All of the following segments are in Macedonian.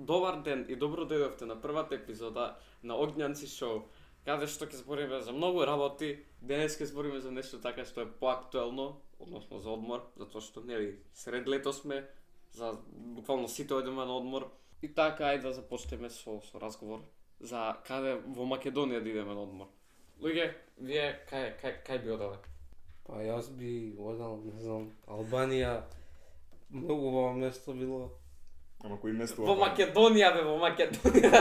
Добар ден и добро дојдовте на првата епизода на Огњанци шоу, каде што ќе збориме за многу работи. Денес ќе збориме за нешто така што е поактуелно, односно за одмор, затоа што нели сред лето сме, за буквално сите одиме на одмор. И така, ајде да започнеме со разговор за каде во Македонија да идеме на одмор. Луѓе, вие кај би оделе? Па јас би одел, не знам, Албанија, многу убаво место било. Ама кои место? Во Македонија, бе, во Македонија.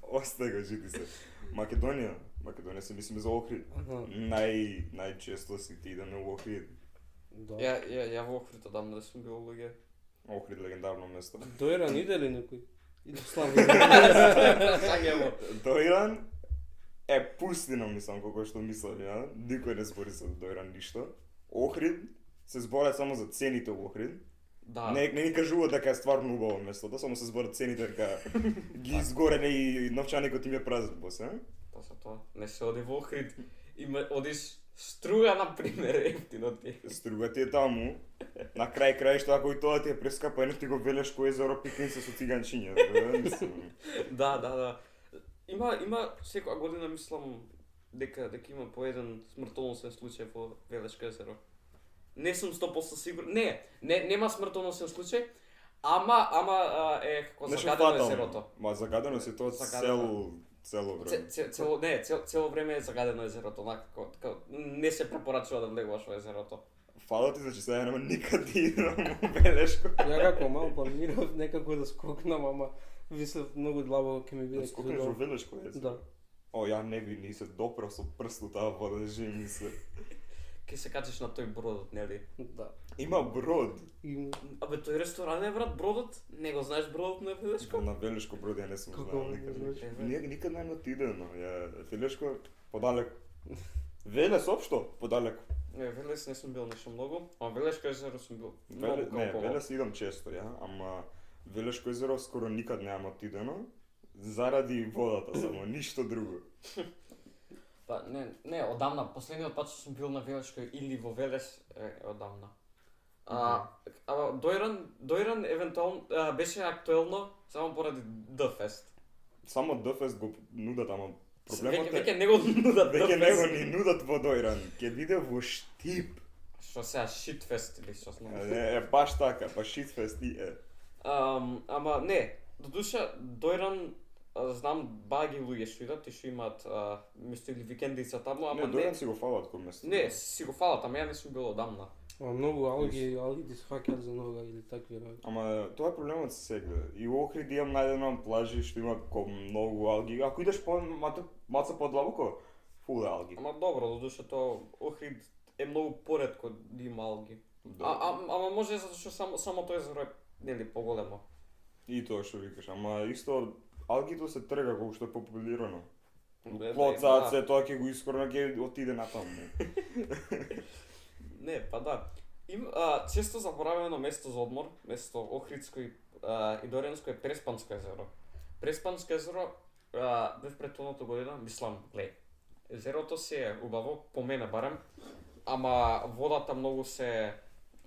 Остай го, жити се. Македонија се мислиме за Охрид. Најчесто си ти идеме во Охрид. Да. Ја во Охрид одамна да сум бил, луѓе. Охрид легендарно место. Дојран иде ли некој? Иде славо. Дојран е пустина, мислам, колко што мислам, ја. Никој не збори за Дојран ништо. Охрид се зборат само за цените во Охрид. Да. Не ни кажуваат дека е стварно убаво местото, само се зборат цените дека ги изгорене и новчаникот им е празен после, Тоа се тоа. Не се оди во Охрид. Одиш Струга, например, ефтино ти. Струга ти е таму. На крај што ако и тоа ти е прескапа, едно ти го Велешко езеро пикница со циганчиња. Да. Има секоја година, мислам, дека има по еден смртоносен случај во Велешко езеро. Не сум 100% сигурен. Нема смртоносен случај, ама е како загадено езерото. Ма загадено се тоа цело време. Цело време е загадено езерото, онака како не се препорачува да влегуваш во езерото. Фала ти, значи сега нема никаде идам во Велешко. Ја како мал планирав некако да скокнам, ама мислев многу длабоко ќе ми биде. Да скокнеш во Велешко езеро? Да. О, ја не би ни се доправ со прст у таа вода, живи ми се. Ке се качиш на тој бродот, нели? Да. Има брод. Абе тој ресторан е, брат, бродот? Не го знаеш бродот на Велешко? На Велешко брод ја не сум Како знаел не никаде. знаеш? Никад не отидено. Велешко подалеку. Велес општо подалеку. Не, Велес не сум бил нешто многу, ама Велешко езеро сум бил многу како Велес идам често, ама Велешко езеро скоро никад немам отидено заради водата само, ништо друго. Па не, одамна, последниот пат што сум бил на Велешко или во Велес е одамна. Ама Дојран евентуално беше актуелно само поради Д-фест. Само Д-фест го нудат, ама проблемот е веќе не го нудат Д-фест. Веќе не го ни нудат во Дојран, ќе биде во Штип. Што сега Шитфест или што знам. Баш така, па Шитфест и е. Ама не, додуша Дојран знам баги луѓе што идат и што имаат место или викендица таму, ама не. Дојран си го фалат кој место. Не, си го фалат, ама ја не сум бил одамна. Ама многу алги ти сфаќаат за нога или такви работи. Ама тоа е проблемот сега. И во Охрид имам најдено плажи што има многу алги. Ако идеш по маца подлабоко, фул алги. Ама добро, додуша тоа Охрид е многу поретко да има алги. Ама може затоа што само тоа езеро е нели поголемо. И тоа што викаш, ама исто алгито се трга колку што е популирано. Да. Плоцаат се, тоа ќе го искорна, ќе отиде натаму. Не, па да. Често заборавено место за одмор, место Охридско и Дојранско е Преспанско езеро. Преспанско езеро бев претходната година, мислам, глеј. Езерото се е убаво, по мене барем, ама водата многу се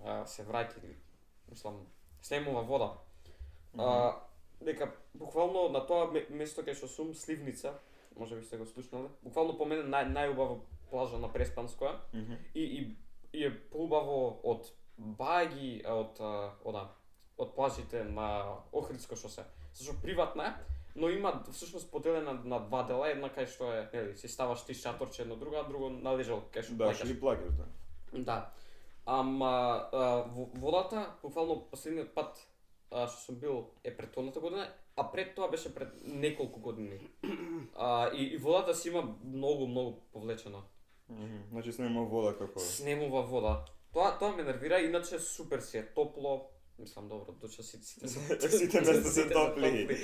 враќа, мислам, снемува вода. Дека буквално на тоа место кај што сум, Сливница, може би сте го слушнале, буквално по мене најубава плажа на Преспанскоја и е поубаво од баги од плажите на Охридско шосе. Зашто приватна е, но има всушност поделена на два дела, една кај што е, нели, си ставаш ти шаторче едно друго, а друго належал кај што плаќаш. Да, што плаќаш, да. Да. Ама водата, буквално последниот пат што сум бил е претходната година, а пред тоа беше пред неколку години. И водата си има многу повлечена. Значи снема вода како? Снемува вода. Тоа ме нервира, иначе супер си е топло. Мислам, добро, доча сите места се топли.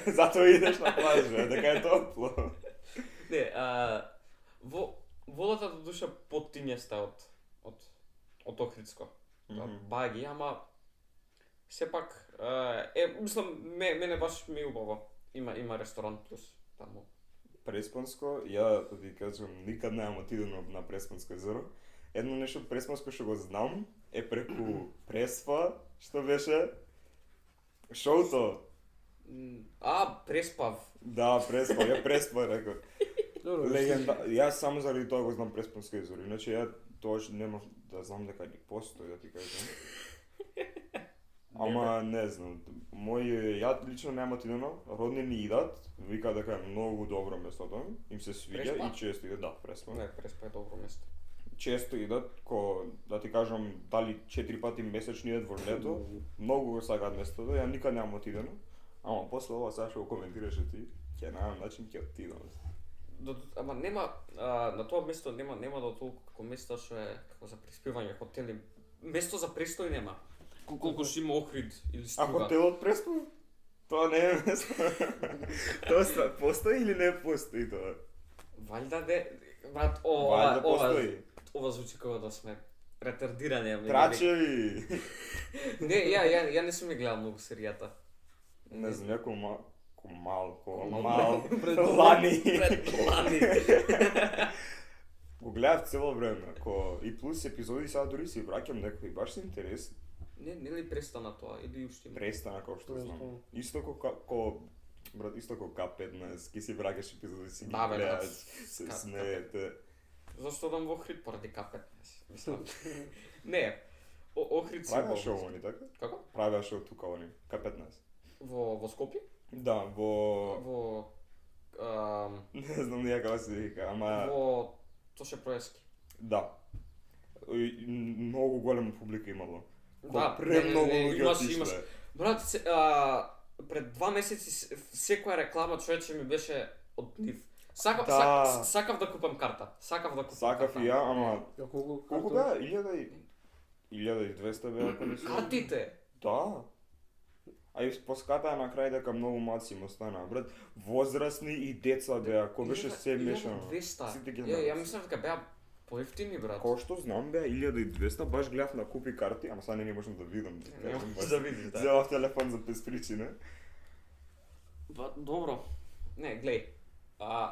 Затоа идеш на плажа, дека е топло. Не, водата до душа поттинјеста од Охридско. Баги, ама сепак мислам мене баш ми убаво. Има ресторан плюс таму. Преспанско, ја да ти кажам, никад немам отидено на Преспанско езеро. Едно нешто Преспанско што го знам е преку Преспа, што беше Шоуто. Преспав. Да, преспа, ја преспа реков. Добро, Легенда. Јас само заради тоа го знам Преспанска езера. Иначе ја тоа нема да знам дека ни постои, да ти кажам. Ама не знам. Ја лично нема отидено, родни ни идат, вика дека е многу добро местото, им се свиѓа Преспа? и често идат, да, Преспа. Не, Преспа е добро место. Често идат, да ти кажам, дали 4 пати месечно идат во лето, многу го сакаат местото, ја никад немам отидено. Ама после ова сега што го коментираше ти, ќе најдам начин ќе отидам. Ама нема на тоа место нема да толку како место што е како за приспивање, хотели. Место за престој нема. Колку што има Охрид или А Струга. хотелот Преспа? Тоа не е место. Тоа постои или не постои тоа? Валјда де, брат, Валјда постои. ова звучи како да сме ретардирани, ами. Трачеви. Не, ја не сум ја гледал многу серијата. Не знам, некој малко, Пред лани. Пред лани. Го гледав цело време, и плюс епизоди сега дури си враќам некои баш се интересни. Не ли престана тоа или уште има? Престана како што знам. Престана. Исто брат, исто како К15, ки си враќаш епизоди си ги Да, бе, гледаш, брат. се К- смеете. Зашто дам во Охрид поради К15? Мислам. Не. Охрид си Правеа шоу они, така? Како? Правеа шоу тука они, К15. Во Скопје? Да, Во не знам ја како се вика, ама во Тоше Проески. да. И многу голема публика имало. Да, премногу луѓе имаш. отишле. Брат, пред 2 месеци секоја реклама човече ми беше од нив. Сакав да купам карта. Сакав Сакав и ја, ама Колку колку беа? 1200 беа ако не се. Картите. Да. А и поскапаа на крај дека многу маци му станаа, брат. Возрастни и деца беа, кој беше се мешано. 1200. Сите ги Ја знаат. мислам дека беа поевтини, брат. Кој што знам беа 1200, баш гледав на купи карти, ама сега не можам да видам. Не можеш да видиш, да. Зелав телефон за без причина. Добро. Не, глеј.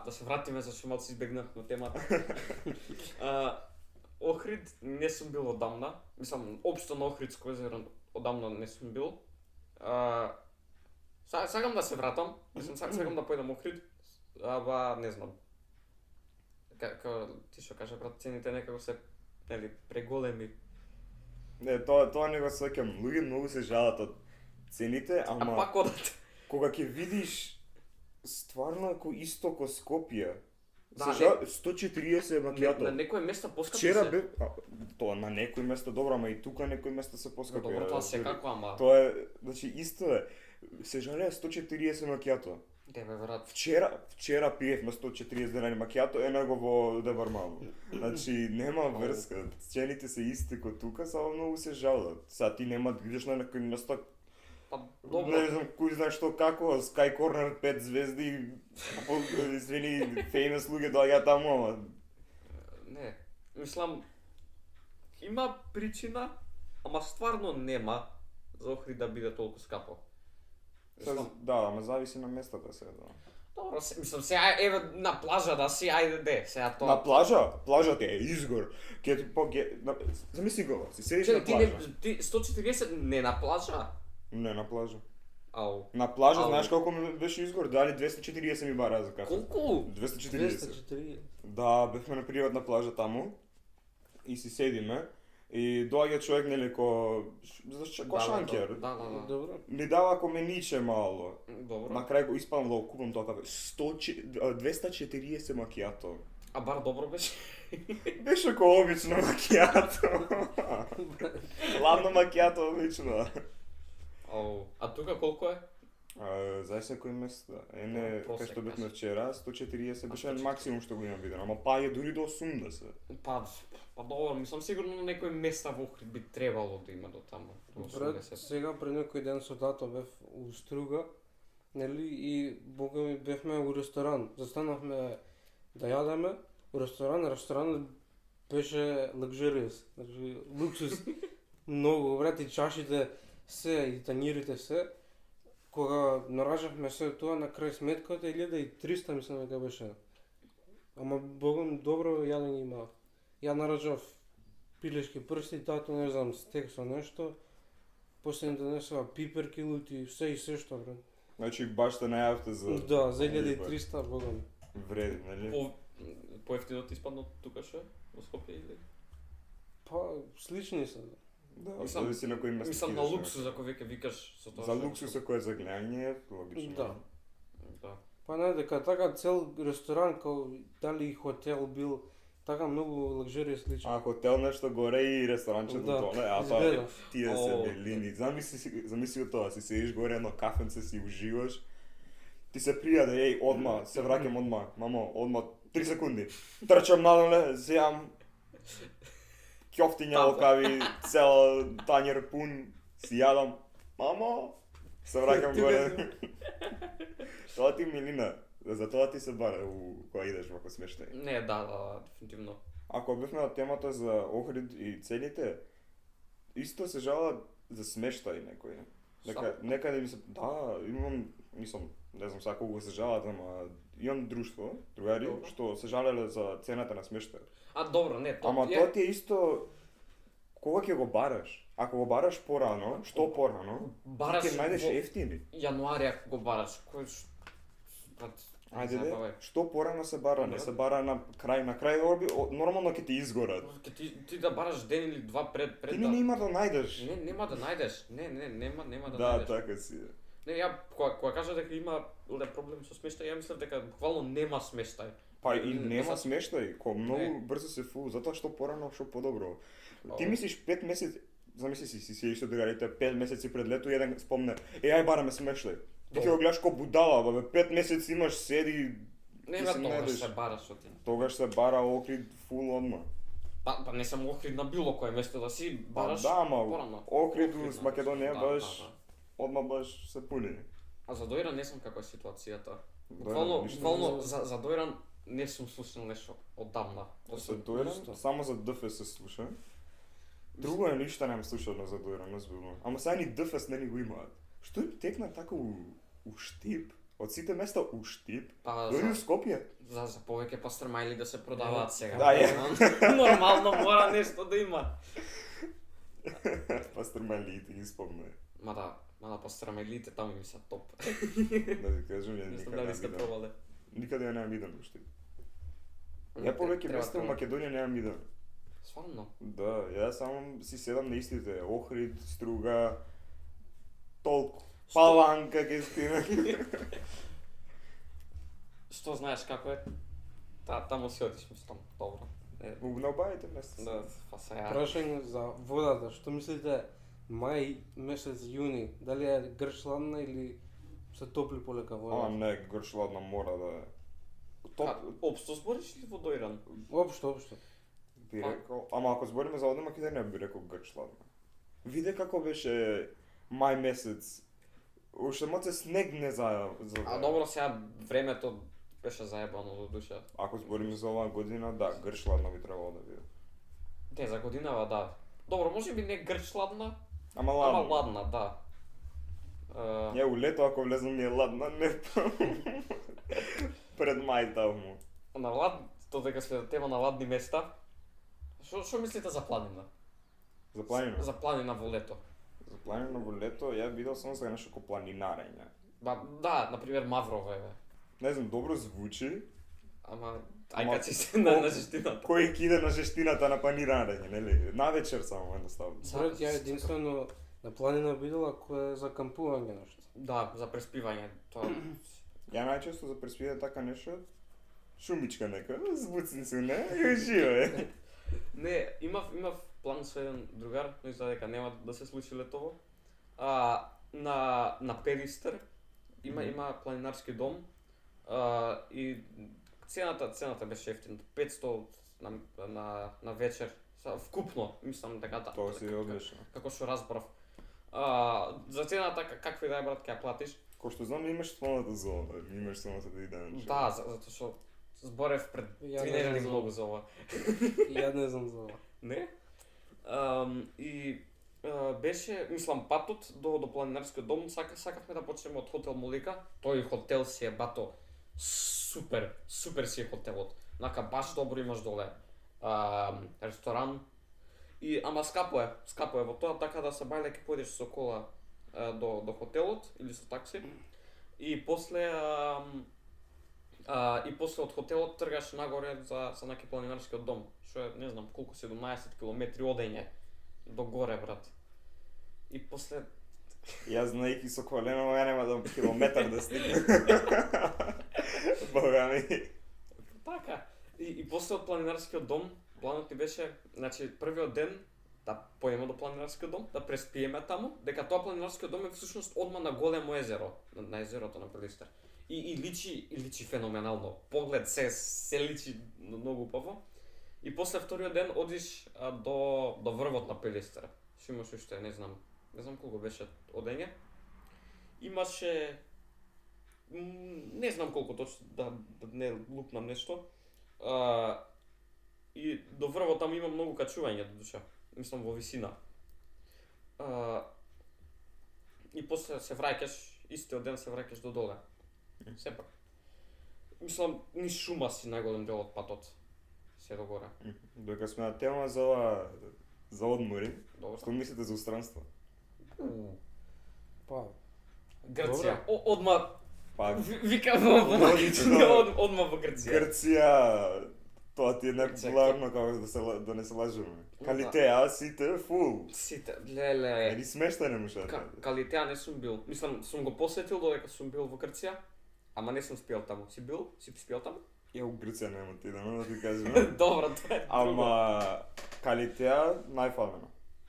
Да се вратиме зашто малку се избегнавме темата. Охрид не сум бил одамна. Мислам, општо на Охридско езеро одамна не сум бил. Сакам да се вратам. Мислам, сакам да појдам Охрид. Ама не знам. Како ти што кажа, брат, цените некако се нели преголеми. Не, тоа не го сваќам. Луѓе многу се жалат од цените, А ама пак одат. кога ќе видиш стварно како исто ко Скопје. Да, се 140 макијато. На некои места поскапи Вчера се. бе, тоа на некои места добро, ама и тука некои места се поскапи. Добро, тоа секако, ама. Тоа е, значи исто е. Се жалеа 140 макијато. Де бе, брат. Вчера пиевме 140 денари макијато, него во Дебармало. Значи нема врска. Цените се исти ко тука, само многу се жалат. Сега ти нема да идеш на некои места. Па добро. Не знам кој знае што како, Sky Corner 5 звезди, извини, famous луѓе доаѓаат таму, ама Не, мислам, има причина, ама стварно нема за Охрид да биде толку скапо. Мислам, да, ама зависи на местата сега. Да. добро, мислам, сега еве на плажа да си, ајде де, сега тоа. На плажата е изгор. Ке ти замисли го, си седиш на Ти плажа. ти 140 не на плажа? Не на плажа. Ау. На плажа Ау. знаеш колку ми беше изгор? Дали 240 ми бара за кафе. Колку? 240. 240. Да, бевме на приватна плажа таму и си седиме и доаѓа човек нели ко шанкер. Да. Добро. Ми дава комениче мало. Добро. На крај го испадам да го купам тоа кафе. 240 макијато. А бар добро беше? Беше ко обично макијато. Ладно макијато обично. Ау. А тука колку е? За секој место. Кај Просек, што бевме значи. вчера, 140 беше 140. максимум што го имам видено, ама паѓа дури до 80. Па добро, мислам сигурно на некои места во Охрид би требало да има до таму. до Брат, 80. сега пред некој ден со тато бев у Струга, нели, и бога ми бевме у ресторан. Застанавме да јадеме у ресторанот беше luxurious, значи луксус. Многу, брат, и чашите се, и танирите се. Кога наражавме се тоа на крај сметката 1300 мислам дека беше. Ама богом добро јадење има. Ја нараđав пилешки прсти, тато не знам, стек со нешто. после им донесува пиперки, лути, се и се што, брат. Значи баш те најавте за... Да, за 1300, богам. Вреди, нели? Поевтино ти испадно тука во Скопје или? Па, слични се. Да, Мислам- зависи на кој место. Мислам на идеш, луксуз ако веќе викаш со тоа. За што- луксуса кој е за гледање, логично. Да. Да. Па не, дека така цел ресторан, као дали хотел бил, така многу лакжеријс личи. А хотел нешто горе и ресторанчето Да, доле, а тоа изгледа. тие О, се белини. Замисли го тоа, си седиш горе едно кафенце, си уживаш. Ти се пријаде, еј, одма, се враќам одма, мамо, одма, 3 секунди. Трчам надоле, земам ќофтиња локави, цела тањер пун, си јадам, мамо, се враќам горе. Тоа ти милина, за тоа ти се бара кога идеш вако смештај. Не, да, дефинитивно. Ако бевме на темата за Охрид и целите, исто се жала за смештај некој. Некаде ми се, да, мислам, не знам сега колку се жалат, ама имам друштво, другари, Добро. што се жалеле за цената на смештај. А добро, не, тоа Ама е- тоа ти е исто, кога ќе го бараш? Ако го бараш порано, што порано, бараш ти ќе најдеш во ефтини. јануари ако го бараш, кој брат, Ајде забавај. што порано се бара, не Да. се бара на крај нормално ќе ти изгорат. Ке ти да бараш ден или два пред Ти да. нема да најдеш. Не, нема да најдеш. Не, нема да Да, најдеш. така си е. Не, ја кога кажа дека има проблем со смештај, ја мислев дека буквално нема смештај. Па и Не нема се- смештај, ко многу Не. брзо се фул, затоа што порано, што подобро. Ти О. мислиш 5 месеци, замисли си седиш со другарите 5 месеци пред лето, еден спомне, ај бараме смештај. Ти ќе го гледаш ко будала, бе 5 месеци имаш седи, Нема се тогаш најдеш. се бараш со ти. тогаш се бара Охрид фул одма. Па не сам Охрид на било кое место да си Па бараш да, ама порано. Охрид Охрид, с Македонија да, баш, да, да. одма баш се пуни. А за Дојран не знам каква е ситуацијата. Да, Буквално, ништо. буквално за Дојран не сум слушнал нешто одамна. За Дојран, само за ДФ се слуша. Друго е ништо немам слушано за Дојран, озбилно. Ама сега ни ДФС не ни го имаат. Што им текна така у Штип? Од сите места у Штип? Па Дори у за, Скопје? за повеќе пастрмајли да се продаваат сега. Да, е. Нормално мора нешто да има. Пастрмалиите ги спомне. Мада пастрмајлите таму ми се топ. Да ти кажам, ја Не знам никаде дали не сте видам. пробале. Никаде ја немам виден у Штип. Ја повеќе Треба места у тоа. Македонија немам виден. Сварно. Да, ја само си седам на истите. Охрид, Струга, толку. Паланка ке стина. Што знаеш како е? Таму си одиш, мислам, добро. На обаите места. Да, па сега. Прашање за водата, што мислите мај, месец јуни, дали е грчладна или се топли полека Ама вода? не, гршладна мора да е. Топ, Опсто збориш ли во Дојран? Општо. би рекол. Ама ако збориме за Одна Македонија, би рекол грчладна. Виде како беше мај месец. Уште моце снег не за А добро, сега времето беше заебано до душа. Ако збориме за оваа година, да, грчладна би требало да биде. Не, за годинава, да. Добро, може би не грчладна, Ама ама ладно. ладна, да. Ја у лето ако влезам ми е ладна, не пред мај таму. На лад, то дека сме тема на ладни места. Што мислите за планина? За планина. За планина во лето. За планина во лето, ја видел сам за нешто ко планинарење. Ба, да, на пример Маврово е. Не знам, добро звучи. Ама Ама, качи се на жестината. Кој ќе иде на жестината на планинарење, нели? На вечер само едноставно. Брат, ја единствено на планина видела кој е за кампување нешто. Да, за преспивање. Тоа Ја најчесто за преспијање така нешто, шумичка нека, звуцни се, не? И уживај. не, имав план со еден другар, но изгледа дека нема да се случи летово. На Пелистер има планинарски дом. И цената беше ефтина, 500 на вечер. Вкупно, мислам дека Тоа си одлично. како што разбрав. За цената каква и да е брат ќе ја платиш. Кој што знам, имаш слоната зона, имаш слоната да иде. Да, затоа што зборев пред Ја 3 не недели знам. многу за ова. Ја не знам за ова. Не? Беше, мислам, патот до планинарскиот дом, сакавме да почнеме од хотел Молика. Тој хотел си е бато супер си е хотелот. Нака баш добро имаш доле. Ресторан И ама скапо е во тоа, така да се бајле ќе појдеш со кола до хотелот или со такси. И после од хотелот тргаш нагоре за Наки планинарскиот дом, што е не знам колку 17 километри одење до горе, брат. И после Јас знаејќи со коленово ја нема да километар да стигнем. Бога ми. така. И после од планинарскиот дом, планот ни беше, значи првиот ден да појдеме до планинарскиот дом, да преспиеме таму, дека тоа планинарскиот дом е всушност одма на големо езеро, на езерото на Пелистер. И личи феноменално. Поглед се личи многу убаво. И после вториот ден одиш до врвот на Пелистер. Што имаш уште, не знам колку беше одење. Имаше не знам колку точно, да не лупнам нешто. И до врвот таму има многу качување до душа. Мислам во висина. И после се враќаш, истиот ден се враќаш до доле. Сепак. Мислам, низ шума си најголем дел од патот. Се до горе. Додека сме на тема за одмори, Добро. што мислите за устранство? Па, Грција. Одма Па, викам логично. одма во Грција. Грција, тоа ти е Грција, непопуларно како да не се лажеме. Калитеа, сите фул. Сите, леле. Ели смешта не може да. Калитеа не сум бил. Мислам, сум го посетил додека сум бил во Грција, ама не сум спиел таму. Си бил? Си спиел таму? Ја у Грција нема ти да ти кажем. Добро, тоа е. Ама Калитеа најфалено.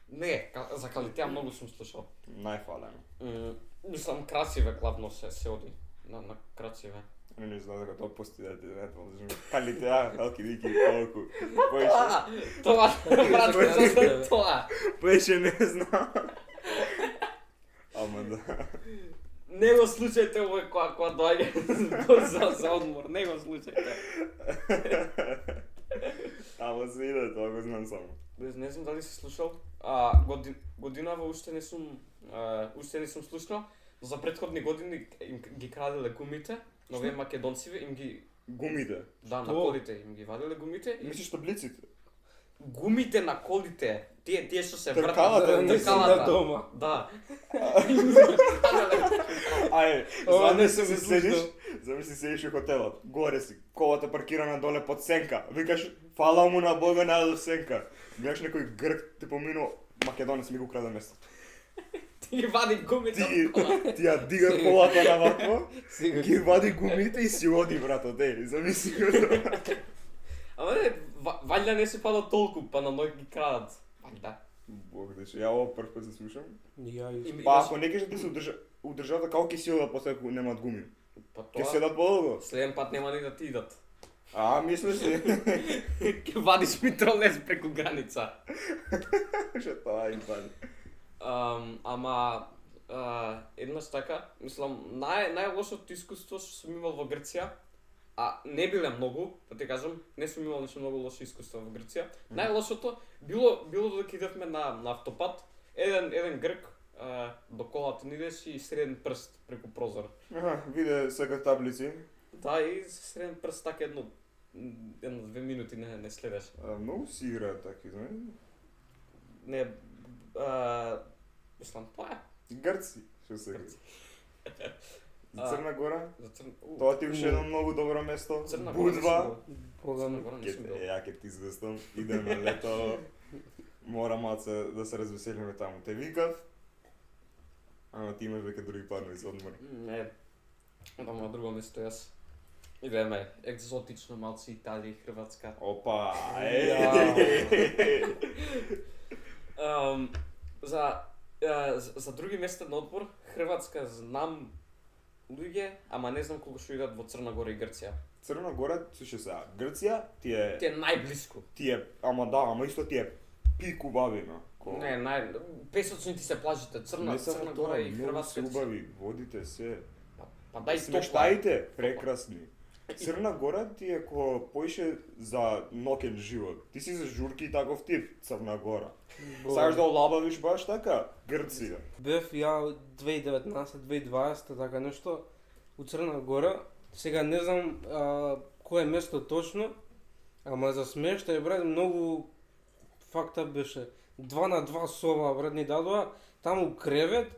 Не, за Калитеа многу сум слушал. Најфалено. Мислам, красиве главно се оди. На красиве. Не знам дека тоа постои да ти не должим. Калитеа, халки вики толку. Тоа, брат, Појше- тоа. Појше не знам. Ама да. Не го случајте овој кога доаѓа за одмор, не го случајте. Ама се иде, тоа го знам само. Не знам дали си слушал. Годинава уште не сум слушнал, но за претходни години им ги краделе гумите, на овие македонциве им ги Гумите. на Што? колите им ги вадиле гумите и Мислиш таблиците? гумите на колите, тие што се Тркалата, да не си на дома. Да. Ај, Ова не замисли сум се го седиш, слушнал. замисли седиш у хотелот, горе си, колата паркирана доле под сенка, викаш, фала му на Бога најдов сенка. Гледаш некој грк ти поминува, Македонец ми го краде место. Ти ги вади гумите од колата. Ти ја дига колата на вакво, Сега ги вади гумите и си оди, брато, деј, замисли го тоа. Ама не, ваljda не се пада толку, па на ној ги крадат. Ваljda. Бог деше, ја ово прв пат се слушам. ја и Па ако не кажат да се удржават, како ќе си одат после ако немаат гуми? Па Ќе тоа, седат подолго? следен пат нема ни да ти идат. Мислиш ли? Ке вадиш митролез преку граница. Што тоа им пали? Ама еднаш така, мислам, најлошото искуство што сум имал во Грција, не биле многу, да ти кажам, не сум имал нешто многу лошо искуство во Грција. Најлошото било додека идевме на автопат, еден грк до колата ни идеше и среден прст преку прозор. Виде сега таблици. Да, и среден прст така едно-две минути не следеше. Многу си играат таки, знаеш? Не, мислам, тоа е. Грци, што се Грци. За Црна Гора? За Тоа ти уште едно многу добро место. Црна Гора не сум Будва. бил. Бога Црна ми. Гора не сум бил. Ја ке ти известам, идеме лето. Мора малце да се развеселиме таму. Те викав. Ама ти имаш веќе други планови за одмор. Не, одам на друго место јас. Идеме екзотично малци Италија и Хрватска. Опа, За други места на одмор, Хрватска знам луѓе, ама не знам колку што идат во Црна Гора и Грција. Црна Гора, слушай сега, Грција ти е, Ти е најблиску. ама исто ти е пик убавина. Не, песочни ти се плажите, Црна Гора и Хрватска. Многу се убави, водите се. Па дај топла. Смештаите прекрасни. Црна Гора ти е ко поише за ноќен живот. Ти си за журки и таков тип, Црна Гора. Сакаш да олабавиш баш така? Грција. Бев ја 2019-2020 така нешто у Црна Гора. Сега не знам кое место точно, ама за смештај брат многу факта беше 2 на 2 соба брат ни дадоа, таму кревет,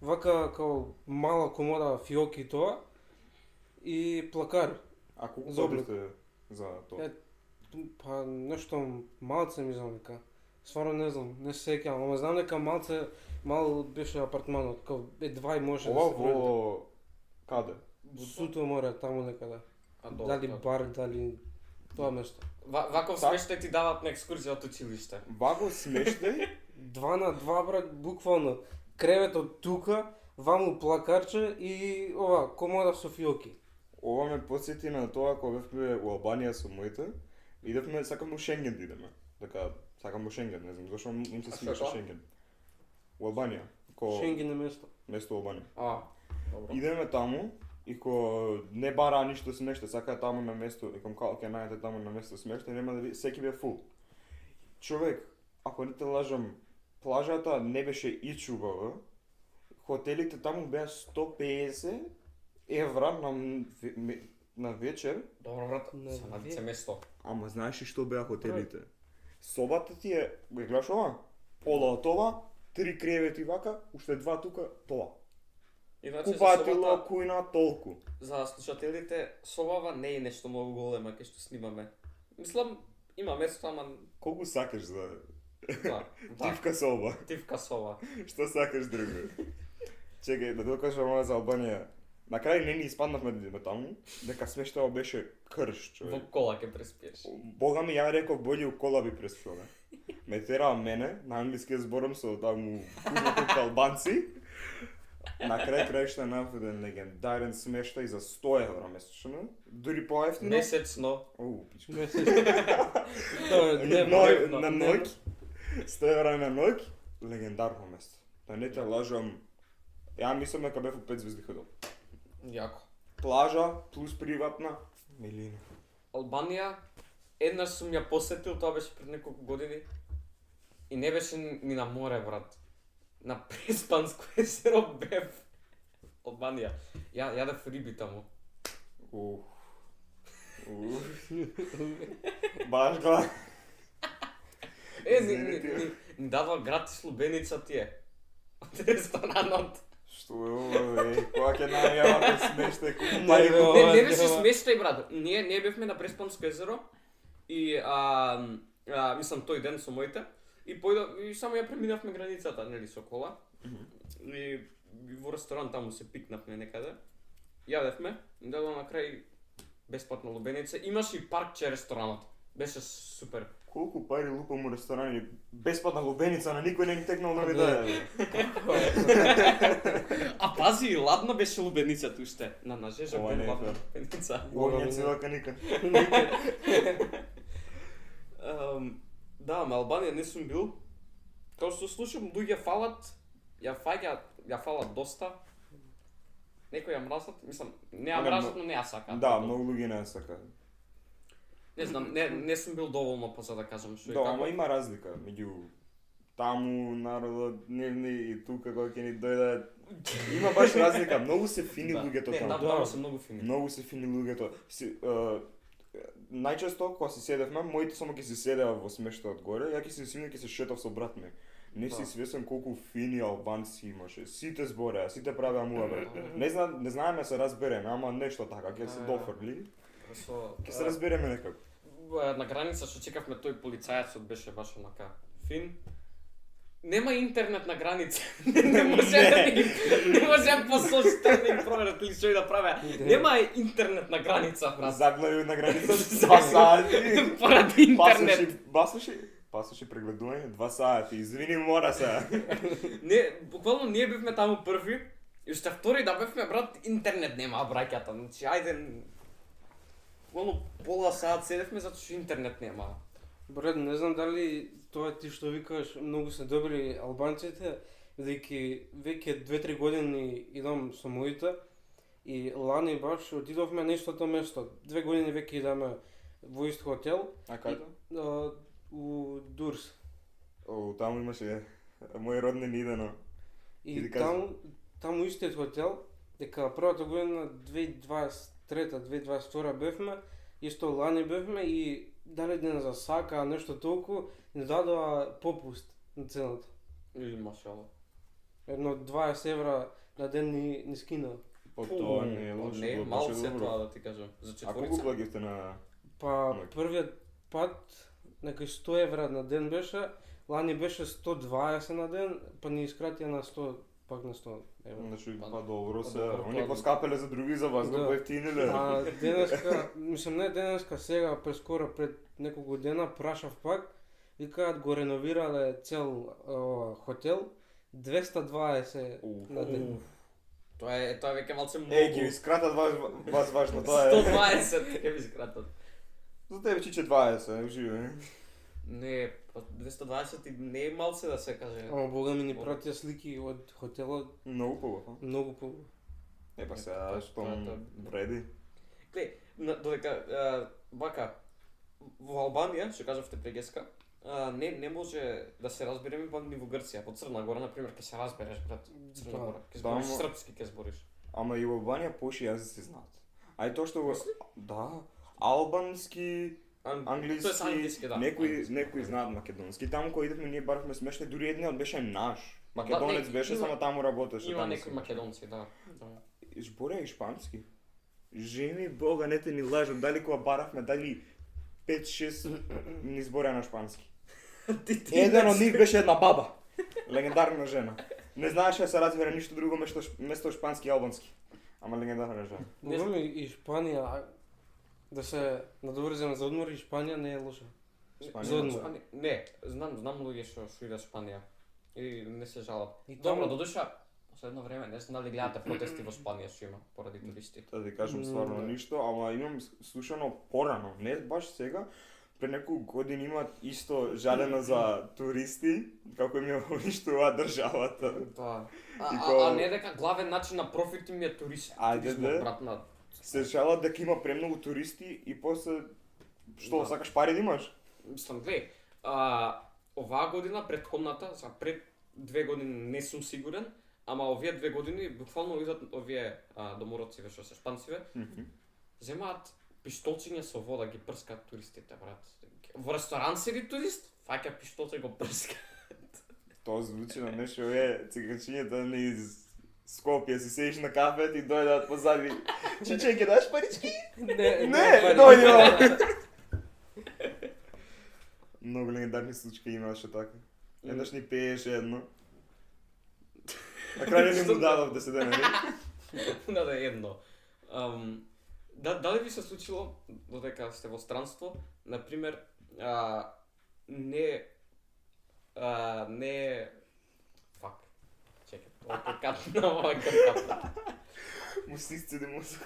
вака као мала комода фиоки тоа и плакар. А колку За облик. платите за тоа? Е, Па нешто малце ми знам дека. Стварно не знам, не се сеќавам, ама знам дека мал беше апартманот, као едва и може Ова да се вради. во каде? Суто море таму некаде. А, добро, Дали добро. бар, дали тоа место. Ваков Так. смештај ти дават на екскурзија од училиште. Ваго смештај? 2 на 2 брат, буквално. Креветот тука, ваму плакарче и ова комода со фиоки. Ова ме потсети на тоа кога бевме у Албанија со моите, идевме сакаме у Шенген да идеме. Така, сакам у Шенген, не знам зашто им се А свигаше што е тоа? Шенген. У Албанија, Шенген е место. место Албанија. А, добро. Идеме таму и ко не бара ништо смеште, сака таму на место, викам како ќе најдете таму на место смеште, нема да ви секи бе фул. Човек, ако не те лажам, плажата не беше и чубава. Хотелите таму беа 150 евра на вечер. Добро брат, Не, се надице вие- место. Ама знаеш ли што беа хотелите? Собата ти е, го гледаш ова? Пола од ова, 3 кревети вака, уште 2 тука, тоа. Иначе за Купатило, собата, кујна, толку. за слушателите, собава не е нешто многу голема кај што снимаме. Мислам, има место, ама Колку сакаш за да, да, тивка соба? тивка соба. Што сакаш друго? Чекај, да докажам ова за Албанија. На крај не ни испаднавме да идеме таму, дека смештава беше крш, Во човек. кола ќе преспиеш. Бога ми, ја реков, бољи у кола би преспиона. Ме тераа мене, на англиски зборам со таму кузнатите албанци. На крај крајшта најав еден легендарен смештај за 100 евра месечно, дури поевтино. Месечно. Оу, пичка. Тоа е не Ној, дневно, на ноќ, 100 евра на ноќ, легендарно место. Да не те лажам, ја мислам дека бев у 5 звезди хотел. Јако. Плажа плюс приватна, милина. Албанија, еднаш сум ја посетил, тоа беше пред неколку години. И не беше ни на море, брат. На Преспанско езеро бев. Албанија. Јадев риби таму. Ух. Баш глад. Ни дадва гратис лубеница тие. Од ресторанот. Што е ова, бе? Кога ќе најавате смеште, колку Не, пари бе, го... ова Не е беше дела. смешно, брат. Ние бевме на Преспанско езеро и мислам тој ден со моите и само ја преминавме границата, нели, со кола. И во ресторан таму се пикнавме некаде. Јадевме, и дадо на крај бесплатна лубеница. Имаше и паркче ресторанот. Беше супер. Колку пари лупам у ресторани, бесплатна лубеница, на никој не ги текнал да ми Не. даде. А пази, и ладна беше лубеницата уште. На жежа Ова бе не е ладна фер. лубеница. Огњен целака никад. Да, ама Албанија не сум бил. Као што слушам, луѓе фалат, ја фалат доста. Некои ја мразат, мислам, не ја Ама, мразат, но не ја сакаат. Да, многу луѓе не сакаат. Не знам, не сум бил доволно па за да кажам што и Да, како. ама има разлика меѓу таму народот, не и тука кога ќе ни дојде. Има баш разлика, многу се фини луѓето Не, таму. таму се многу фини. Многу се фини луѓето. Најчесто кога си седевме, моите само ќе се седеа во смештаот горе, ја ќе се симне ќе се шетав со брат ми. Не си Да. свесен колку фини албанци имаше. Сите збореа, сите правеа муабет. Не знаеме се разбереме, ама нешто така, ќе се дофрли. Ќе се разбереме некако. На граница што чекавме тој полицајецот беше баш онака фин. Нема интернет на граница. Не може да ми не може по сошта да им проверат или што и да правеа. Нема интернет на граница, брат. Заглави на граница 2 сати. Поради интернет. Пасоши прегледување 2 сати. Извини, мора се. Не, буквално ние бевме таму први и уште втори да бевме, брат, интернет нема браќата. Значи ајде буквално пола саат седевме затоа што интернет нема. Брат, не знам дали тоа ти што викаш многу се добри албанците, бидејќи веќе 2-3 години идам со моите и лани баш отидовме на истото место. 2 години веќе идеме во ист хотел. А каде? У Дурс. О, таму имаше мој роднин идено. И Иди кажи. таму истиот хотел, дека првата година 2023-2022 бевме, исто лани бевме и дали ден за сака нешто толку, не дадоа попуст на цената. Или машало. Едно 20 евра на ден ни скинаа. Па тоа не е лошо. Не, тоа малце беше добро. тоа да ти кажам. За А колку четворица? плаќавте на Па Мај. првиот пат некај 100 евра на ден беше, лани беше 120 на ден, па ни искратија на 100, пак на 100 евра. Значи, Па, па добро се, добро, они тоа- поскапеле за други, за вас го Да. поевтиниле. А денеска, мислам не денеска, сега прескоро пред неколку дена прашав пак, викаат го реновирале цел хотел 220 на ден. Тоа е веќе малце многу. Ги скратат вас важно, тоа е. 120 ќе ви скратат. За тебе чиче 20, живе. Не, па 220 и не е малце да се каже. Ама бога ми ни пратија слики од хотелот, Многу побаво. многу побаво. Е па сега Тоа- што тоа- вреди. Глеј, додека бака во Албанија, што кажавте прегеска, не може да се разбереме па ни во Грција, во Црна Гора на пример ќе се разбереш брат. Црна Да. Гора, ќе Да, збориш ама- српски ќе збориш. Ама и во Албанија поши јазици знаат. А и тоа што го... Мисли? Да, албански, Тоа е англиски, англиски, да. некои знаат македонски. Таму кој идевме ние баравме смешни, дури едниот беше наш. Македонец не, беше, има- само таму работеше. Има таму некои си. македонци, да. Да. Збореа и шпански. Жени бога, не те ни лажат, дали кога баравме, дали 5-6 ни збореа на шпански. Еден од нив беше една баба. Легендарна жена. Не знаеше да се разбере ништо друго место шпански и албански. Ама легендарна жена. Не Бога ми и Шпанија, да се надоврземе за одмор, и Шпанија не е лоша. Шпанија За одмор. Не, знам луѓе што идат Шпанија. И не се жалат. И Добро, таму- додуша, последно време не знам дали гледате протести во Шпанија што има поради туристи. Да ти кажам стварно Да. ништо, ама имам слушано порано, не баш сега, пред неколку години имаат исто жалено за туристи, како им ја уништува државата. Да. И А не дека главен начин на профит им е турист. Ајде, туризмот, бе. брат, на Се жалат дека има премногу туристи и после што Да. сакаш пари да имаш? мислам, глеј, оваа година, предходната, за пред 2 години не сум сигурен, ама овие 2 години буквално идат овие домороциве што се шпанциве, земаат пиштолчиња со вода ги прскаат туристите, брат. Во ресторан седи турист, фаќа пиштолче и го прска. Тоа звучи на нешто е циганчињата не из Скопје си седиш на кафет и дојдат позади. Чиче, ќе даш парички? Не, Не, дојди овака. Многу легендарни случаи имаше така. Еднаш ни пееше едно. На крај не му дадов да се дене. Да, да, едно. Дали ви се случило, додека сте во странство, например, не... Фак. Чекай, ова катна. Му стисце да мозок.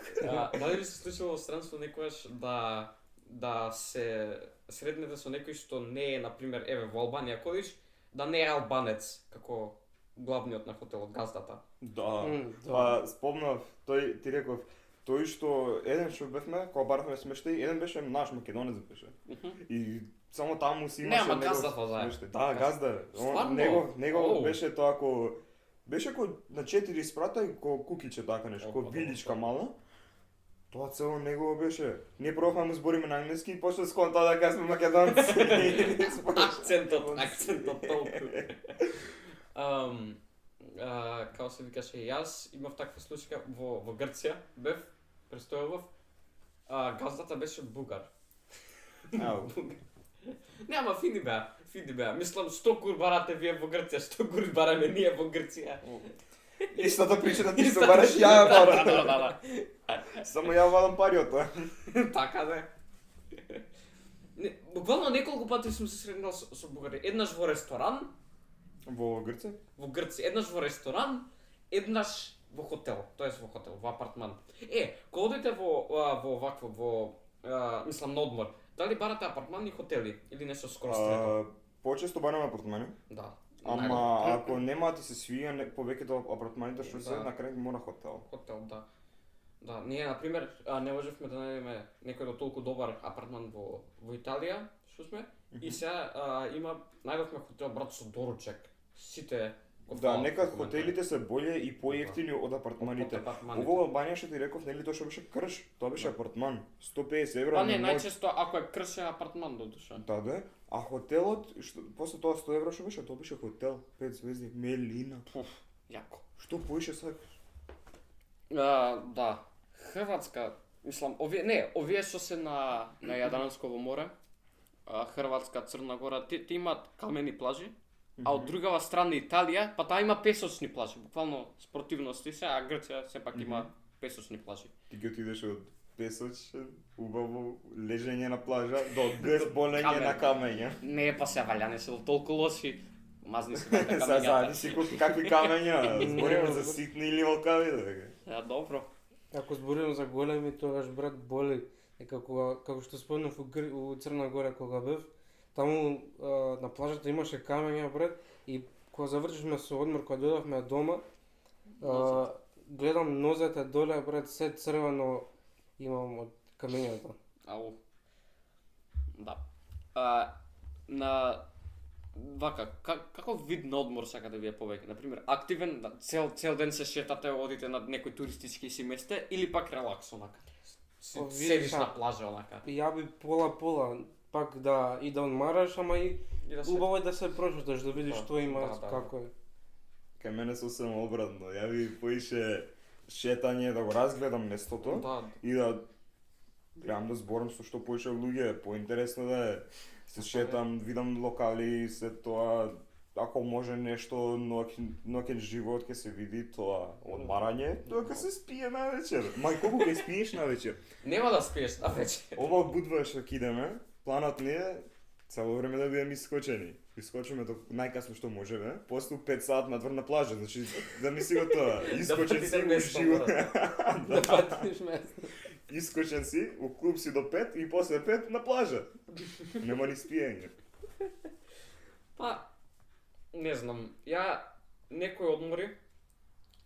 Дали ви се случило во странство некојаш да се среднете со некој што не е, например, еве во Албанија кодиш, да не е албанец, како главниот на хотелот, газдата. Да. Да. Па спомнав, ти реков, тој што еден што бевме, кога баравме смештај, еден беше наш македонец беше. И само таму си Не, имаше ама газдата заедно. смештај. Да, газда. Стварно? Него Оу. беше тоа ко беше ко на 4 спрата и ко кукиче така нешто, ко Опа, биличка добро. мала. Тоа цело негово беше. Ние пробавме му збориме на англиски и почна сконта дека сме македонци. Акцентот толку. Како се викаше, јас имав таква случаја во Грција, бев, престојував, газдата беше бугар. Ау. Не, ама фини беа. Мислам, 100 кур барате вие во Грција, 100 кур бараме ние во Грција. Истата причина ти што бараш ја ја барам. Да. Само ја вадам пари од тоа. Така да. Буквално неколку пати сум се сретнал со бугари. Еднаш во ресторан, Во Грција? во Грција, еднаш во ресторан, еднаш во хотел, тоест во хотел, во апартман. Кога одите мислам на одмор, дали барате апартмани и хотели или нешто скоро стрето? Почесто барам апартмани. Да. Ама ако нема ти се свија повеќето апартманите што се Да. на крај мора хотел. Хотел, да. Да, ние на пример не можевме да најдеме некој до толку добар апартман во Италија, што сме. И сега најдовме хотел брат со доручек. Сите Да, некад хотелите се боле и поевтини од апартманите. Ово во Албанија што ти реков, нели тоа што беше крш, тоа беше апартман, 150 евра. Па не, најчесто ако е крш е апартман до душа. Да, а хотелот, после тоа 100 евра што беше, тоа беше хотел, 5 звезди, Мелина. Јако. Што поише сакаш? Да. Хрватска, мислам, овие што се на Јадрансково море, Хрватска, Црна Гора, ти имаат камени плажи, а од другава страна Италија, па таа има песочни плажи, буквално спротивности се, а Грција сепак има песочни плажи. Ти ќе отидеш од песочен, убаво лежење на плажа до безболење на камења. Не, па се валја, не се толку лоши. Мазни се вака Са камењата. зависи какви камења, збориме за ситни или волкави, дека. Добро. Ако збориме за големи, тогаш брат боли. Како што спомнав у Црна Гора кога бев, таму на плажата имаше камења брат и кога завршивме со одмор, кога дојдовме дома, гледам нозете доле брат, се црвено имам од камењата. Ау. Да. На вака, каков вид на одмор сакате вие повеќе? Например, активен, цел ден се шетате, одите на некој туристички си месте или пак релакс онака? Седиш на плажа онака. Ја би пола, пак да и да одмараш, ама и убаво е да се прошеташ, да видиш што има, како е. Кај мене сосем обратно, ја би поише шетање да го разгледам местото и да гледам да зборам со што поише луѓе, поинтересно да е. Се шетам, видам локали, се тоа, ако може нешто ноќен живот ќе се види, тоа одмарање, тоа ќе се спие навечер. Мај, колку ќе спиеш навечер? Нема да спиеш навечер. Ова будва што ќе идеме, планот ни е цело време да бидеме искочени. Искочиме до најкасно што можеме, после 5 сат надвор на плажа, значи да ми си го тоа, искочен си уживо. Да патиш место. Искочен си, у клуб си до 5 и после 5 на плажа. Нема ни спиење. Па, не знам, ја некои одмори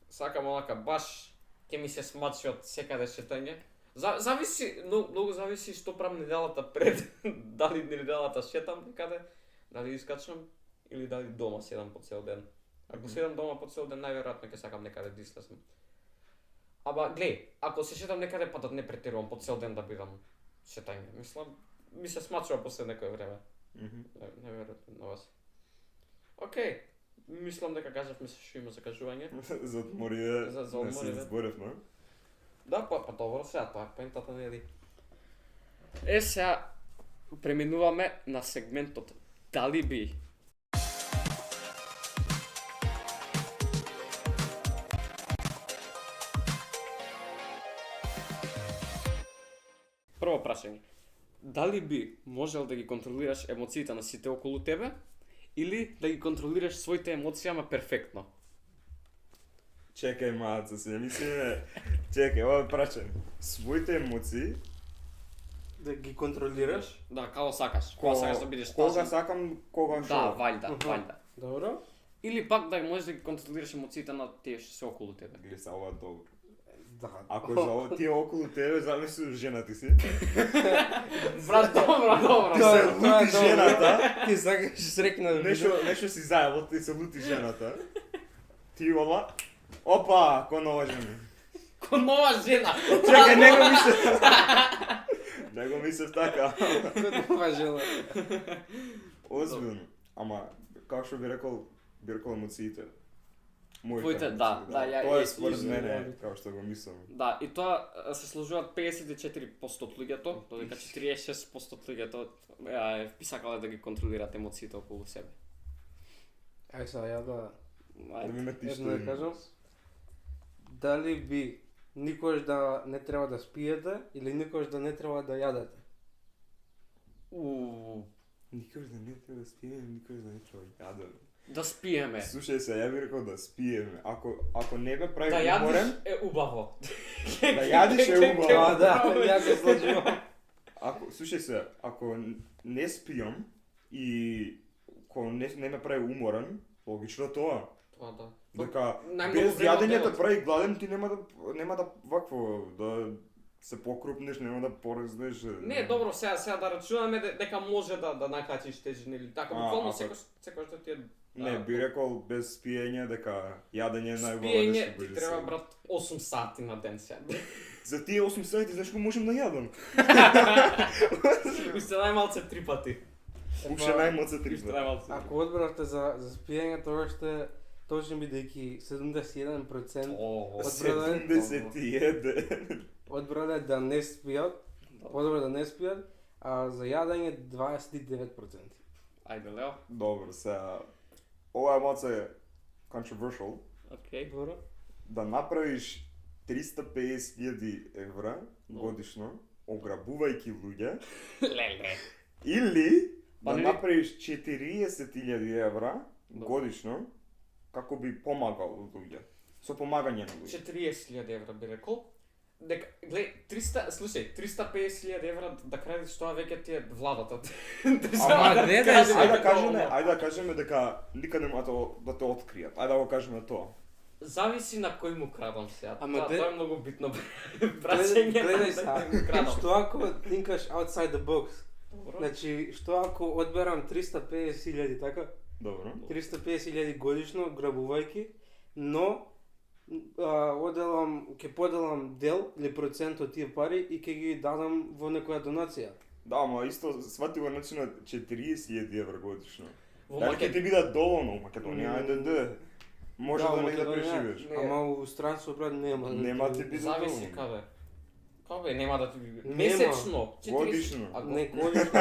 сакам онака баш ќе ми се смачи од секаде шетање. Зависи, многу зависи што правам неделата пред, дали неделата шетам некаде, дали искачам или дали дома седам по цел ден. Ако седам дома по цел ден, најверојатно ќе сакам некаде да излезам. Ама глеј, ако се шетам некаде па да не претерувам по цел ден да бидам шетање. Мислам, ми се смачува после некој време. Неверојатно на вас. Океј, мислам дека кажавме се што има за кажување. За одмориве, За одмориве. не се зборевме. Да, па добро сега, тоа е пентата нели. Сега преминуваме на сегментот Дали би. Прво прашање. Дали би можел да ги контролираш емоциите на сите околу тебе или да ги контролираш своите емоции ама перфектно? Чекај, маца, се мислиме. Чекај, ова е прашање. Своите емоции Да ги контролираш? Да, како сакаш. Кога сакаш да бидеш кога тажен. сакам, кога што. Да, вајда. Добро. Или пак да можеш да ги контролираш емоциите на тие што се околу тебе. Гледа се, ова е добро. Да. Ако за тие околу тебе, замисли жена ти си. Брат, добро. Ти се лути жената. Ти сакаш срекна да Нешто си зајавил, ти се лути жената. Ти ова. Опа, ко нова жена. Ко нова жена. Чекај, него мислев така. нова жена. Озбилно. Ама, како што би рекол емоциите. Твоите, да, ја Тоа е според мене, како што го мислам. Да, и тоа се сложуваат 54% од луѓето, додека 46% од луѓето би сакале да ги контролираат емоциите околу себе. Ај сега ја да Да ми ме ти што едно да кажам. Дали би никогаш да не треба да спиете или никогаш да не треба да јадете? Никогаш да не треба да спиеме, никогаш да не треба да јадеме. Да спиеме. Слушај се, ја би рекол да спиеме. Ако не ме прави Да јадиш уморен, е убаво. да јадиш е убаво. Да, ја се сложувам. Слушај се, ако не спиам и ако не ме прави уморен, логично тоа. Тоа да. Дека Најмногу без време од јадење те денот. прави гладен, ти нема да вакво да се покрупнеш, нема да порезнеш. Не, добро, сега да рачунаме дека може да накачиш тежини или така, буквално а, секој што ти е Не, би рекол без пиење дека јадење е најубава Спиење нешто ти без треба себе. брат 8 сати на ден сега. За тие 8 сати знаеш кој можам да јадам? Уште најмалце 3 пати. Уште најмалце 3 Уште пати. најмалце. Ако одбравте за спиење, тоа ще точно бидејќи 71% О, 71. одбрале да не спијат, подобро да не спијат, а за јадење 29%. ајде Лео. Добро, сега ова е малце controversial. Океј. Добро. Да направиш 350.000 евра годишно, ограбувајќи луѓе, Леле. или Па да не- направиш 40.000 евра Добро. годишно, како би помагал луѓе. Со помагање на луѓе. 40.000 евра би рекол. Дека, глеј, 350.000 евра да крадеш тоа веќе ти е владата. Ама не да краде се- Ајде да веќе кажеме, тоа. ајде да кажеме дека никад нема да те откријат. Ајде да го кажеме тоа. Зависи на кој му крадам сега. Ама Тоа де- тоа е многу битно. Прашање Гледај на сега, кој му крадам. што ако think outside the box? Добро. Значи, што ако одберам 350.000 така? Добро. 350.000 годишно грабувајќи, но ќе поделам дел или процент од тие пари и ќе ги дадам во некоја донација. Да, ама исто свати го начинот 40.000 евра годишно. Во Дали ќе ти биде доволно у Македонија? Ајде да. Може да не да Македонија, преживееш. Не. Ама у странство брат нема. Нема ти биде Зависи доволно. каде. Каде нема да ти Нема. месечно, 40. Годишно. А Не годишно.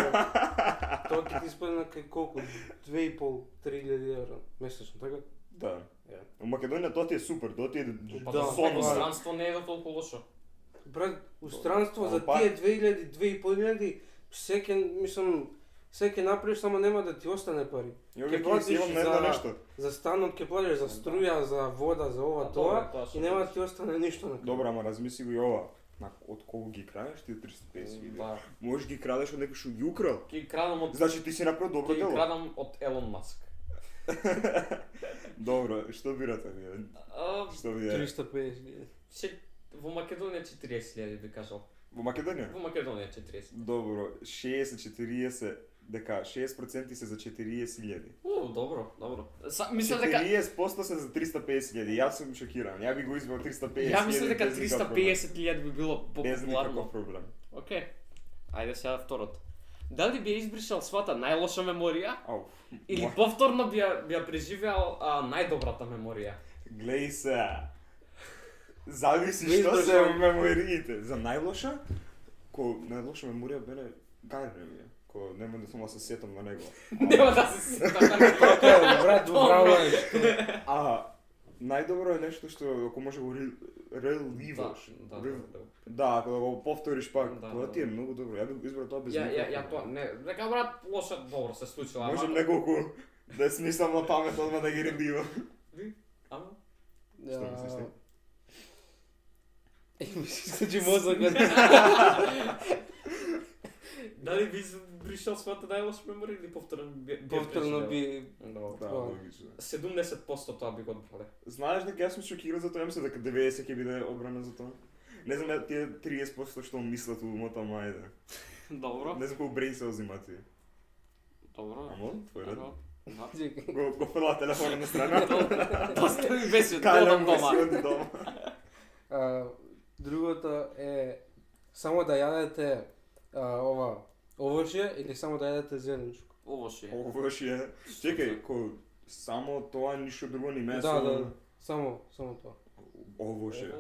Тоа ќе ти спадне кај колку? 2.500-3.000 евра месечно, така? Да. Ја. У Македонија тоа ти е супер, тоа ти е Па Да, да, сон. во стварно. странство не е да толку лошо. Брат, у странство за Па- тие 2.000-2.500 се ќе направиш, само нема да ти остане пари. Ја Ќе ќе платиш платиш на едно за- нешто. За станот ќе платиш за струја, за вода, за ова А, тоа тоа што и нема да кажеш. ти остане ништо на крај. Добро, ама размисли го и ова. Од колку ги крадеш ти 350.000? Да. Можеш ги крадеш од некој што ги украл. Ќе крадам од Значи ти си направил добро ќе дело. крадам од Елон Маск. Добро, што бирате вие? А, Што вие? 350.000. во Македонија 40.000 би кажал. Во Македонија? Во Македонија 40. Добро, 60-40, дека 6% се за 40.000. Добро, добро. Мислам дека 40% се за 350.000. Јас сум шокиран. Ја би го избрал 350.000. ја мислам дека без никаков проблем. 350.000 би било Без популарно. никаков проблем. Океј. Ајде сега второто. Дали би ја избришал својата најлоша меморија Ау. или Ма- повторно би ја преживеал најдобрата меморија? Глеј се. Зависи Не што се избрашам. мемориите. За најлоша? Најлоша меморија беле Гајре ми е. Нема да сум се сетам на него. Нема да се сетам. Брат, убраво е што. А најдобро е нешто што ако може го реливаш. Да. Да, ако да го повториш пак, Да, тоа да. ти е многу добро. Ја би го избрал тоа без Ја никаков тоа проблем. не, дека брат лошо добро се случило, ама. Можем неколку да смислам на памет одма да ги реливам. Ама Што мислиш ти? Мислиш че мозокот. дали би избришал својата најлоша меморија или повторно би Повторно преживеал? би Добро. Да, Тоа. логично. 70% тоа би го одбрале. Знаеш дека јас сум шокиран за тоа, мислам дека 90 ќе биде одбрана за тоа. Не знам тие 30% што мислат у умот, ама ајде. Добро. Не знам колку брейн се узима ти. Добро. Амо, твој ред. Да. Го фрла телефонот на страна. Доста ми беше Калјам додам го дома. си оди дома. Другото е само да јадете овошје или само да јадете зеленчук. Овоше. Овош е. Чекај, само тоа ништо друго ни месо. Да, само тоа. Овош е.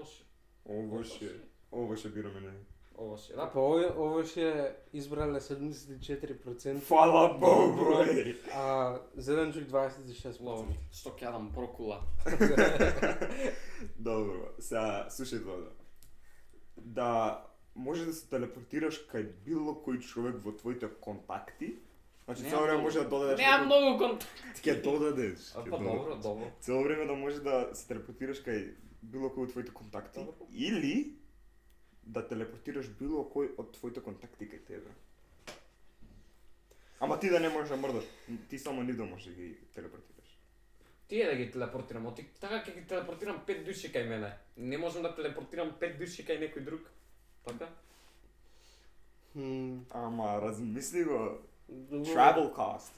Овош е бираме не. Овоше. Да. Па овошје избрале 74%, Фала Богу, број. а зеленчук 26%. Лово. Што ќе јадам брокула. Добро, сега слушај тоа. Да може да се телепортираш кај било кој човек во твоите контакти. Значи цело време може да додадеш. Нема некој- многу контакт. Ќе додадеш. А, ќе па додадеш. добро, добро. Цело време да може да се телепортираш кај било кој од твоите контакти Добро. или да телепортираш било кој од твоите контакти кај тебе. Ама ти да не можеш да мрдаш, ти само нив да можеш да ги телепортираш. Тие да ги телепортирам, оти така ќе ги телепортирам 5 души кај мене. Не можам да телепортирам 5 души кај некој друг. Така? Ама размисли го, Добро. travel cost.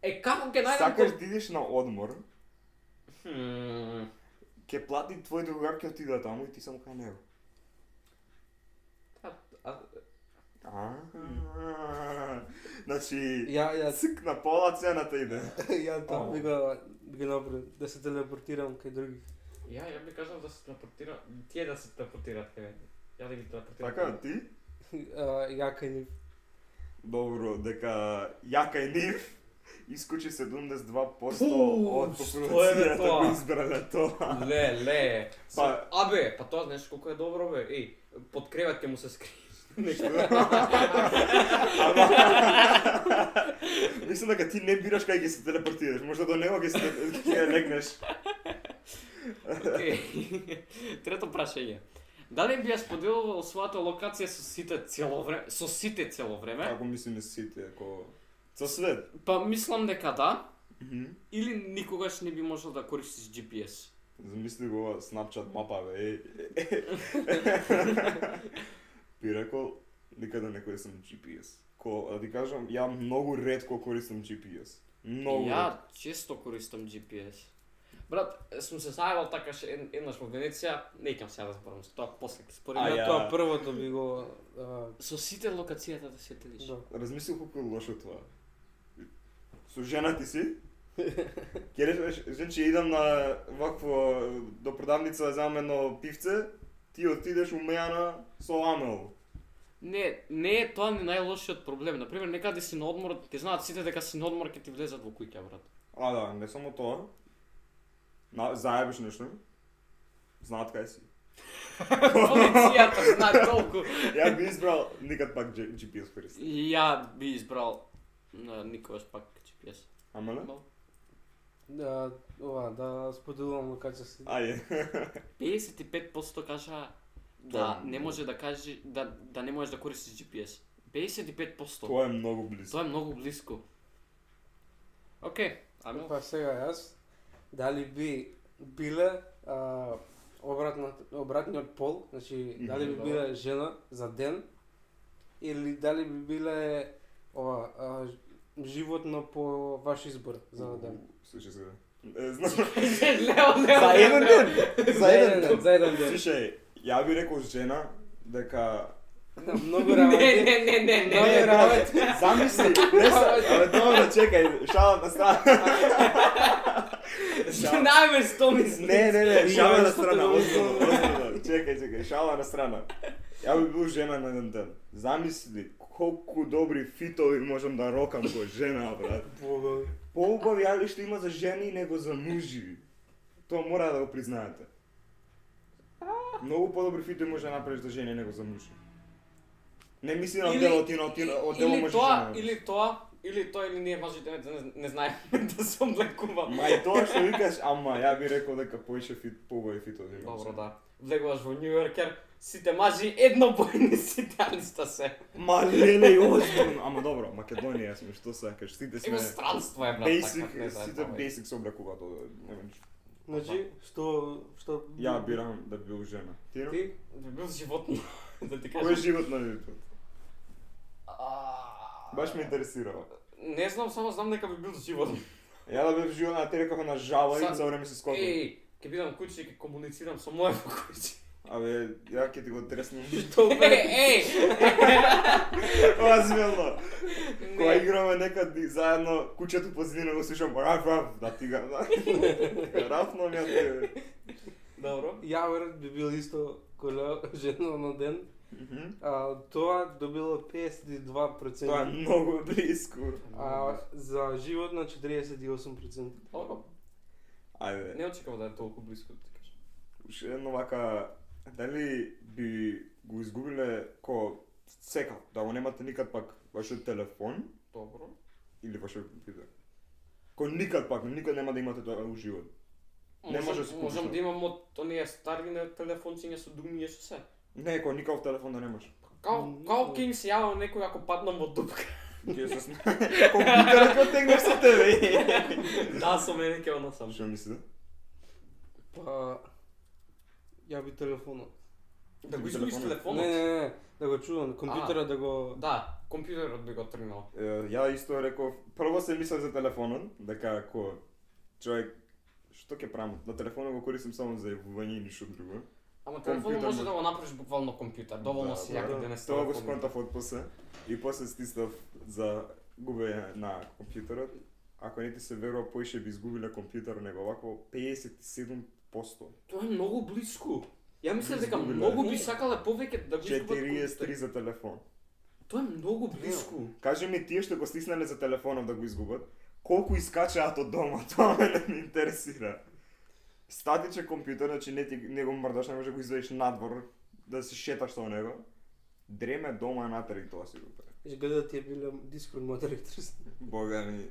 Како ќе најдам Сакаш да идеш на одмор, Хм, ќе плати твој другар ќе отиде таму и ти само кај него. Значи, Ја цик на пола цената иде. ја тоа би го направил да се телепортирам кај други. Ја би кажал да се телепортира, тие да се телепортираат кај мене. Ја да ги телепортирам. Така, ти? Ја кај нив. Добро, дека ја кај нив искочи 72% од што е популацијата тоа? го избрале тоа. Ле. Па- Абе, па тоа знаеш колку е добро бе. Еј, под кревет ќе му се скрие. Мислам дека ти не бираш кај ќе се телепортираш, можда до него ќе легнеш. Океј. Трето прашање. Дали би ја споделувал својата локација со сите цело време? Како мислиме сите, ако со свет? Па мислам дека да, или никогаш не би можел да користиш GPS. Замисли го ова Snapchat мапа бе. Би рекол никаде не користам GPS. Да ти кажам, ја многу ретко користам GPS. Многу Ја ретко. често користам GPS. Брат, сум се заебал такаш еднаш во Венеција, не ќам сега да зборам за тоа, после ќе спорим. А, ја. Тоа првото би го Со сите локацијата да се телиш. да. Размисли колку е лошо тоа. Со жена ти си? Ќе речеш, значи идам на вакво до продавница да земам едно пивце, ти отидеш умејана со амел. Не е тоа ни најлошиот проблем. Например, некаде си на одмор, ќе знаат сите дека си на одмор ќе ти влезат во куќа, брат. А да, не само тоа. Заебеш нешто. Знаат кај си. Полицијата знае толку. Ја би избрал никад пак GPS користам. Ја би избрал никогаш пак GPS. Ама не? Да споделувам локација си. Ајде. 55% кажа да не може да каже да не можеш да користиш GPS. 55%. Тоа е многу близко. Тоа е многу близко. Океј, ами Па сега јас, дали би биле обратниот пол, значи дали би биле жена за ден, или дали би биле животно по ваш избор за ден? Слушај сега. Знам. Лео. За еден ден. За еден ден. За еден ден. Слушај, ја би рекол жена дека Многу работи. Не. Многу работи. замисли, не са, абе добро, чекај, шала на страна. Најме 100 мисли. Не, шала на Ја, страна, што озбилно. Чекај, шала на страна. Ја би бил жена на еден ден. Замисли колку добри фитови можам да рокам кој жена, брат. Поубави јали што има за жени него за мужи. Тоа мора да го признаете. Многу подобри фитови може да направиш за жени него за мужи. Не мисли на дело ти на дело може жена. Или ние мажите не знаеме да се облекувам. Ма и тоа што викаш, ама ја би рекол дека поише поубави фитови има. Добро, да. Влегуваш во Њујоркер, сите мажи еднобојни сите, али ста се. Ма леле, озбилно. Ама добро, Македонија сме, што сакаш, сите сме Ево странство е, брат, basic, така, не знам. сите basic се облекуваат, нема ништо. Значи, што Ја бирам да бил жена. Ти? Ти? Би бил животно, да ти Кој е кажам. живот на животот? Баш ме интересирало. Не знам, само знам дека би бил животно. Ја да бев живот, а ти рекоха на жала и Сад- за време се скокам. Еј, ќе бидам куќи и ќе комуницирам со моја куќи. Абе, ја ќе ти го треснем. Еј! Озбилно. Кога Не. играме некаде заедно, куќето позадина го слушам раф, да ти ga рафно ми ја. Добро. Ја веројатно би бил исто кој жена на ден. Мгм. Тоа добило 52%. Тоа е многу близко. А за животно 48%. Добро. Ајде. Не очекував да е толку близко, да ти кажам. Уште едно вака, дали би го изгубиле ко сека, да го немате никад пак вашиот телефон Добро. или вашиот компјутер? Ко никад пак, никад нема да имате тоа у живот. Не може да се купиш Можам тоа. да имам од оние стари телефонциња со думи и со се. Не, ко никаков телефон да немаш. Као King се јавам некој ако паднам во дупка. Ќе се компјутерот ќе тегнеш со тебе. Да, со мене ќе оносам. Што мислите? Па ја би телефонот. Да го изгубиш телефонот? Не, да го чувам, компјутерот да го... Да, компјутерот би го тргнал. Ја исто реков, прво се мислев за телефонот, дека ако човек што ќе правам, на телефонот го користам само за јавување и ништо друго. Ама телефонот може да го направиш буквално компјутер, доволно си јаки денес. Тоа го сконтав од после и после стиснав за губење на компјутерот. Ако не ти се верува, поише би изгубиле компјутер, него овако 57%. Тоа е многу блиску. Ја мислев дека Изгубиле. многу би сакале повеќе да го изгубат 43 за телефон. Тоа е многу блиску. Кажи ми тие што го стиснале за телефонов да го изгубат, колку искачаат од дома, тоа мене не интересира. Статичен компјутер, значи не го мрдаш, не може да го извадиш надвор, да се шеташ со него. Дреме дома натари, тоа си го прави. Изгледа ти е било Discord модераторс. Бога ми.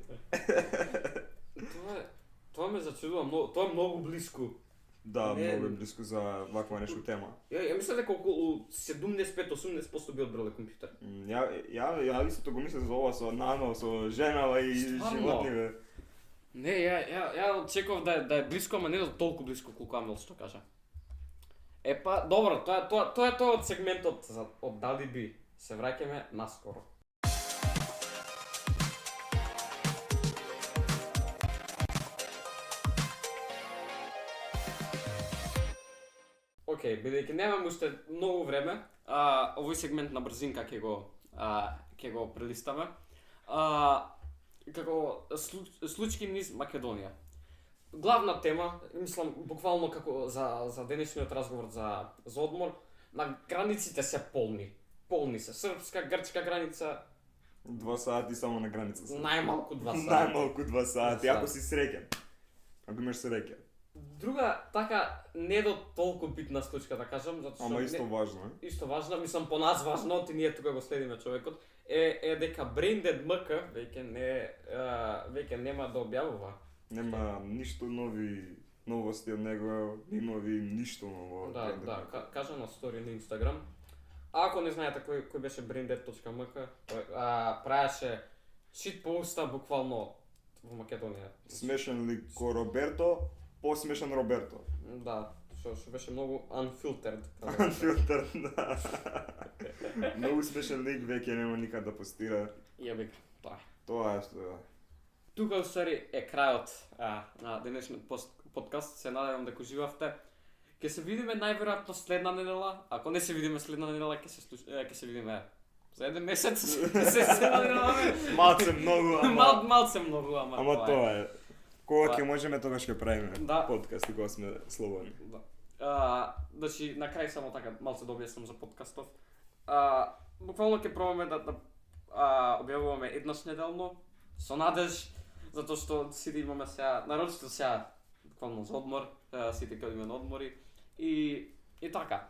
Тоа ме зачудува многу, тоа е многу блиску. Да, Не. многу е блиску за ваква нешто тема. Ја мислев дека околу 75-80% би одбрале компјутер. Ја истото го мислам за ова со нано, со женава и Стварно? животниве. Не, ја очекував да е блиско, ама не до толку блиско колку Амел што кажа. Епа, добро, тоа е тоа од сегментот од дали би. Се враќаме наскоро. Океј, бидејќи немам уште многу време, овој сегмент на брзинка ќе го прелистаме. Како случки низ Македонија. Главна тема, мислам буквално како за денешниот разговор за одмор, на границите се полни. Полни се српска, грчка граница, 2 сати само на границата. најмалку 2 сати. Најмалку 2 сати, сати. ако си среќен. Ако имаш среќа. Друга така не до толку битна случка да кажам, затоа што Ама исто важно е. исто важна, мислам по нас важно, и ние тука го следиме човекот, е дека Braindead MK веќе нема да објавува. Нема ништо новости од него, нови ништо ново. Да, кажа на стори на Инстаграм. А ако не знаете кој беше braindead.mk, правеше шитпоста буквално во Македонија. Смешен лик ко Роберто, посмешен Роберто. Да, што беше многу unfiltered. Филтер, да. Многу смешен лик, веќе нема никад да постира. Јабик, тоа е. Тоа е што е. Тука уствари е крајот на денешниот подкаст. Се надевам дека уживавте. Ќе се видиме најверојатно следна недела. Ако не се видиме следна недела, ќе се видиме за еден месец. Следна недела. Малце многу, ама... Малце многу, Ама тоа е. Кога ќе можеме, тогаш ќе правиме Да. подкасти кога сме слободни. Да. Значи, на крај само така малце да објаснам за подкастов. Буквално ќе пробаме да објавуваме еднаш неделно, со надеж, затоа што сите имаме сега, нарочито сега, буквално за одмор, сите ќе одиме на одмори. И така,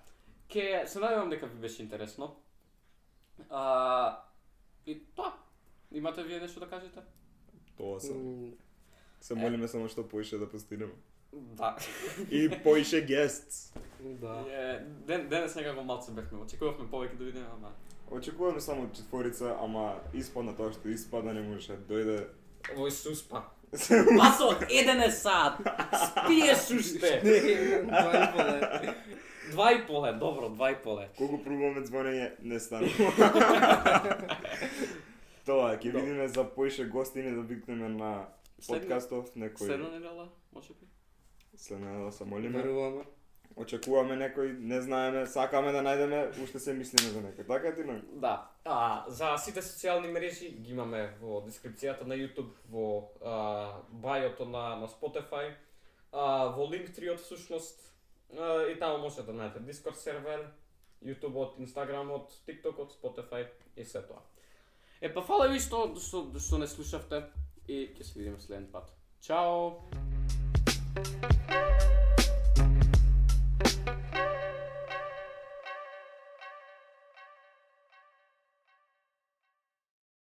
ќе се надевам дека ви беше интересно. И тоа, имате вие нешто да кажете? Тоа се. Се молиме само што поише да постигнеме. Да. И поише guests. Да. Денес некако малце бевме, очекувавме повеќе да видиме, ама... Очекуваме само четворица, ама испадна тоа што испада, не можеше да дојде. Овој суспа. Масо, 1 сат. Спиеш уште. 2,5 е, добро, 2,5 е. Колку пробуваме звонење, не стана. Тоа, ќе видиме за поише гостини да викнеме на подкастов некој. Следна недела, можеби. Следна недела се молиме. Веруваме. Очекуваме некој, не знаеме, сакаме да најдеме, уште се мислиме за некој. Така ти не? Да. За сите социјални мрежи ги имаме во дескрипцијата на YouTube, во бајото на Spotify, во Linktree всушност, и таму може да најдете Discord сервер, YouTube-от, Instagram-от, TikTok-от, Spotify и се тоа. Па фала ви што не слушавте и ќе се видиме следен пат. Чао!